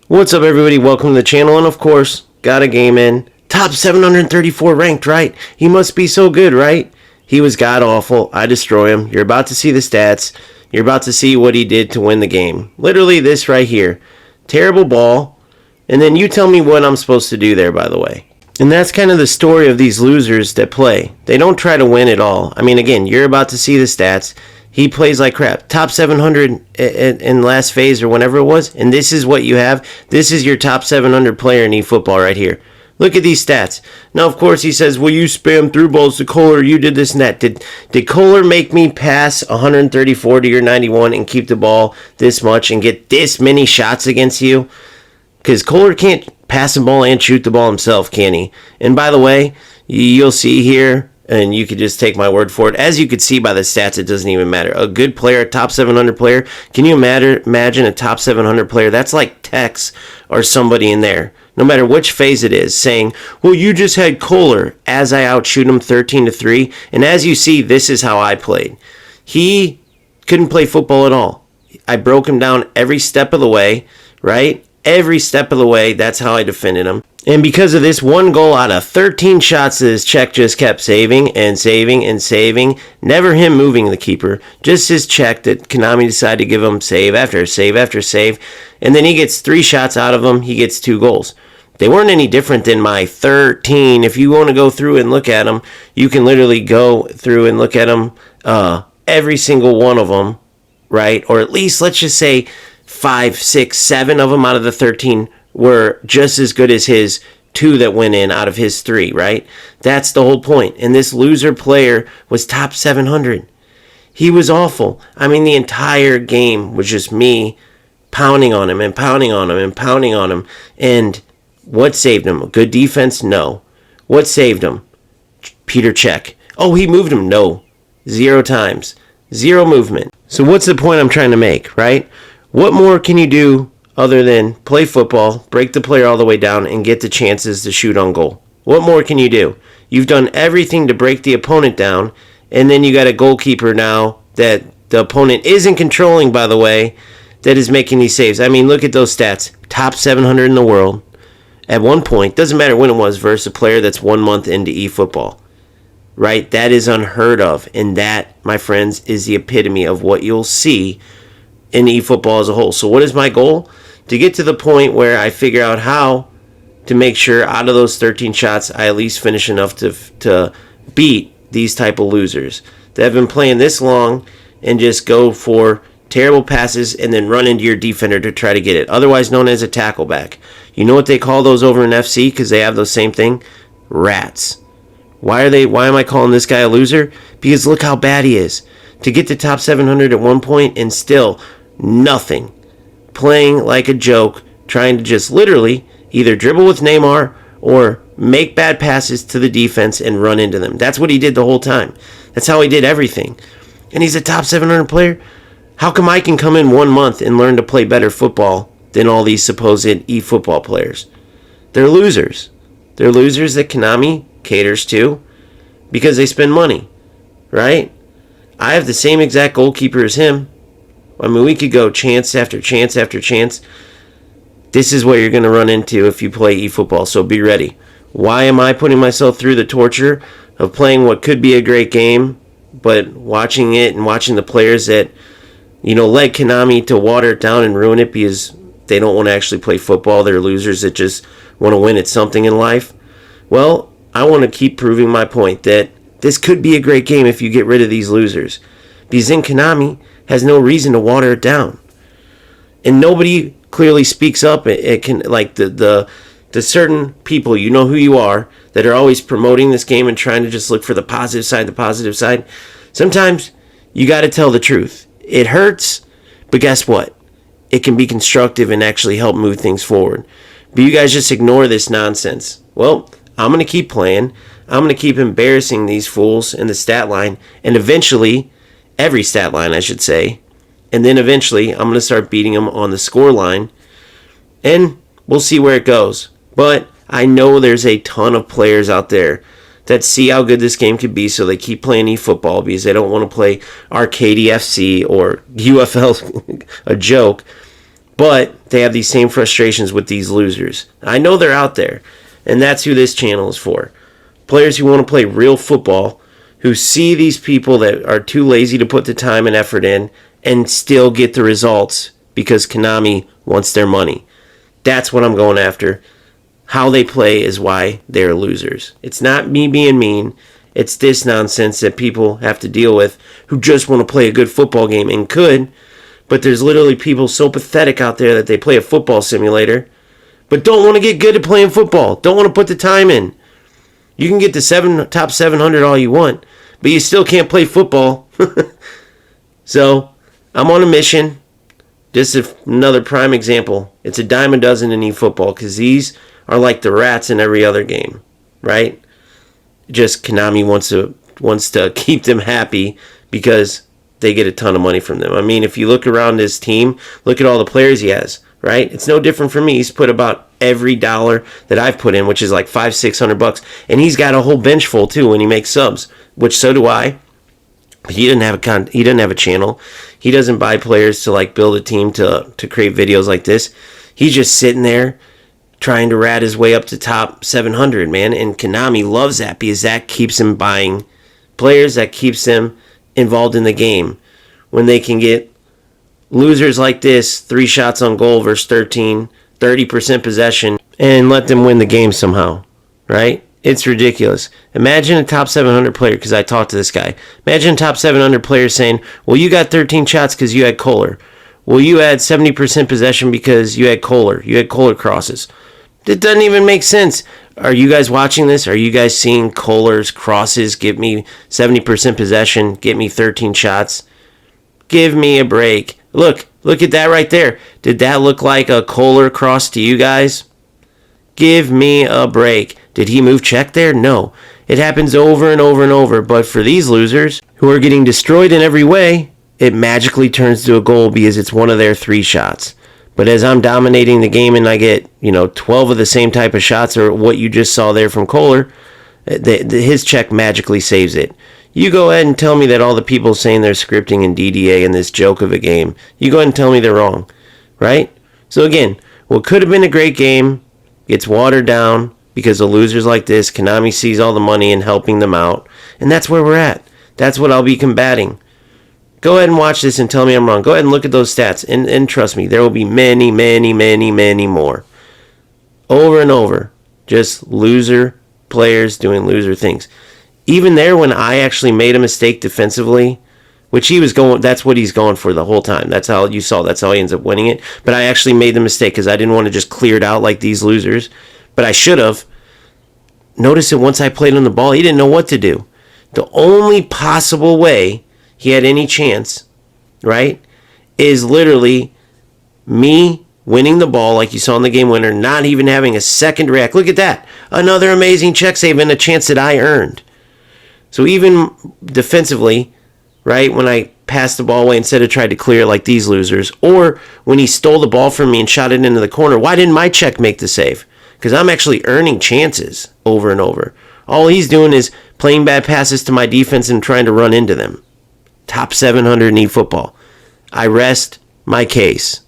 What's up, everybody? Welcome to the channel, and of course, got a game in. Top 734 ranked, right? He must be so good, right? He was god-awful. I destroy him. You're about to see the stats. You're about to see what he did to win the game. Literally this right here. Terrible ball. And then you tell me what I'm supposed to do there, by the way. And that's kind of the story of these losers that play. They don't try to win at all. I mean, again, you're about to see the stats. He plays like crap. Top 700 in last phase or whenever it was. And this is what you have. This is your top 700 player in eFootball right here. Look at these stats. Now, of course, he says, well, you spam through balls to Kohler. You did this and that. Did Kohler make me pass 134 to your 91 and keep the ball this much and get this many shots against you? Because Kohler can't pass the ball and shoot the ball himself, can he? And by the way, you'll see here, and you could just take my word for it. As you could see by the stats, it doesn't even matter. A good player, a top 700 player. Can you imagine a top 700 player? That's like Tex or somebody in there. No matter which phase it is, saying, well, you just had Kohler as I outshoot him 13-3. And as you see, this is how I played. He couldn't play football at all. I broke him down every step of the way, right? Every step of the way, that's how I defended him. And because of this one goal out of 13 shots that his check just kept saving and saving and saving, never him moving the keeper, just his check that Konami decided to give him save after save after save. And then he gets 3 shots out of them, he gets 2 goals. They weren't any different than my 13. If you want to go through and look at them, you can literally go through and look at them, every single one of them, right? Or at least, let's just say, 5, 6, 7 of them out of the 13 were just as good as his 2 that went in out of his 3, right? That's the whole point. And this loser player was top 700. He was awful. I mean, the entire game was just me pounding on him and pounding on him and pounding on him. And what saved him? Good defense? No. What saved him? Peter Cech. Oh, he moved him? No. 0 times. 0 movement. So what's the point I'm trying to make, right? What more can you do other than play football, break the player all the way down, and get the chances to shoot on goal? What more can you do? You've done everything to break the opponent down, and then you got a goalkeeper now that the opponent isn't controlling, by the way, that is making these saves. I mean, look at those stats. Top 700 in the world. At one point, doesn't matter when it was, versus a player that's 1 month into eFootball. Right? That is unheard of. And that, my friends, is the epitome of what you'll see in eFootball as a whole. So what is my goal? To get to the point where I figure out how to make sure out of those 13 shots, I at least finish enough to beat these type of losers that have been playing this long and just go for terrible passes and then run into your defender to try to get it. Otherwise known as a tackle back. You know what they call those over in FC because they have the same thing? Rats. Why am I calling this guy a loser? Because look how bad he is. To get to top 700 at one point and still nothing. Playing like a joke, trying to just literally either dribble with Neymar or make bad passes to the defense and run into them. That's what he did the whole time. That's how he did everything. And he's a top 700 player. How come I can come in 1 month and learn to play better football than all these supposed eFootball players? They're losers. They're losers that Konami caters to because they spend money, right? I have the same exact goalkeeper as him. I mean, we could go chance after chance after chance. This is what you're going to run into if you play eFootball, so be ready. Why am I putting myself through the torture of playing what could be a great game, but watching it and watching the players that, led Konami to water it down and ruin it because they don't want to actually play football. They're losers that just want to win at something in life. Well, I want to keep proving my point that this could be a great game if you get rid of these losers. Because then Konami has no reason to water it down. And nobody clearly speaks up. It can, like the certain people, you know who you are, that are always promoting this game and trying to just look for the positive side. Sometimes you got to tell the truth. It hurts, but guess what? It can be constructive and actually help move things forward. But you guys just ignore this nonsense. Well, I'm going to keep playing. I'm going to keep embarrassing these fools in the stat line. And eventually, every stat line, I should say. And then eventually, I'm going to start beating them on the score line. And we'll see where it goes. But I know there's a ton of players out there that see how good this game could be, so they keep playing eFootball because they don't want to play Arcade FC or UFL, a joke. But they have these same frustrations with these losers. I know they're out there, and that's who this channel is for. Players who want to play real football, who see these people that are too lazy to put the time and effort in and still get the results because Konami wants their money. That's what I'm going after. How they play is why they're losers. It's not me being mean. It's this nonsense that people have to deal with who just want to play a good football game and could, but there's literally people so pathetic out there that they play a football simulator but don't want to get good at playing football. Don't want to put the time in. You can get the top 700 all you want, but you still can't play football. So, I'm on a mission. This is another prime example. It's a dime a dozen in eFootball because these are like the rats in every other game, right? Just Konami wants to keep them happy because they get a ton of money from them. I mean, if you look around his team, look at all the players he has, right? It's no different for me. He's put about every dollar that I've put in, which is like $500-600, and he's got a whole bench full too when he makes subs, which so do I. But he doesn't have a channel. He doesn't buy players to like build a team to create videos like this. He's just sitting there trying to rat his way up to top 700, man. And Konami loves that because that keeps him buying players, that keeps them involved in the game. When they can get losers like this, 3 shots on goal versus 13, 30% possession, and let them win the game somehow, right? It's ridiculous. Imagine a top 700 player, because I talked to this guy. Imagine a top 700 player saying, well, you got 13 shots because you had Kohler. Well, you had 70% possession because you had Kohler. You had Kohler crosses. It doesn't even make sense. Are you guys watching this? Are you guys seeing Kohler's crosses give me 70% possession, get me 13 shots? Give me a break. Look at that right there. Did that look like a Kohler cross to you guys? Give me a break. Did he move check there? No. It happens over and over and over. But for these losers who are getting destroyed in every way, it magically turns to a goal because it's one of their 3 shots. But as I'm dominating the game and I get, 12 of the same type of shots or what you just saw there from Kohler, his check magically saves it. You go ahead and tell me that all the people saying they're scripting in DDA in this joke of a game, you go ahead and tell me they're wrong, right? So again, what could have been a great game gets watered down because of losers like this. Konami sees all the money and helping them out, and that's where we're at. That's what I'll be combating. Go ahead and watch this and tell me I'm wrong. Go ahead and look at those stats, and trust me, there will be many, many, many, many more. Over and over. Just loser players doing loser things. Even there, when I actually made a mistake defensively, which that's what he's going for the whole time. That's how you saw. That's how he ends up winning it. But I actually made the mistake because I didn't want to just clear it out like these losers. But I should have. Notice that once I played on the ball, he didn't know what to do. The only possible way he had any chance, right, is literally me winning the ball like you saw in the game winner, not even having a second to react. Look at that. Another amazing check save and a chance that I earned. So even defensively, right, when I passed the ball away instead of tried to clear it like these losers, or when he stole the ball from me and shot it into the corner, why didn't my check make the save? Because I'm actually earning chances over and over. All he's doing is playing bad passes to my defense and trying to run into them. Top 700 in eFootball. I rest my case.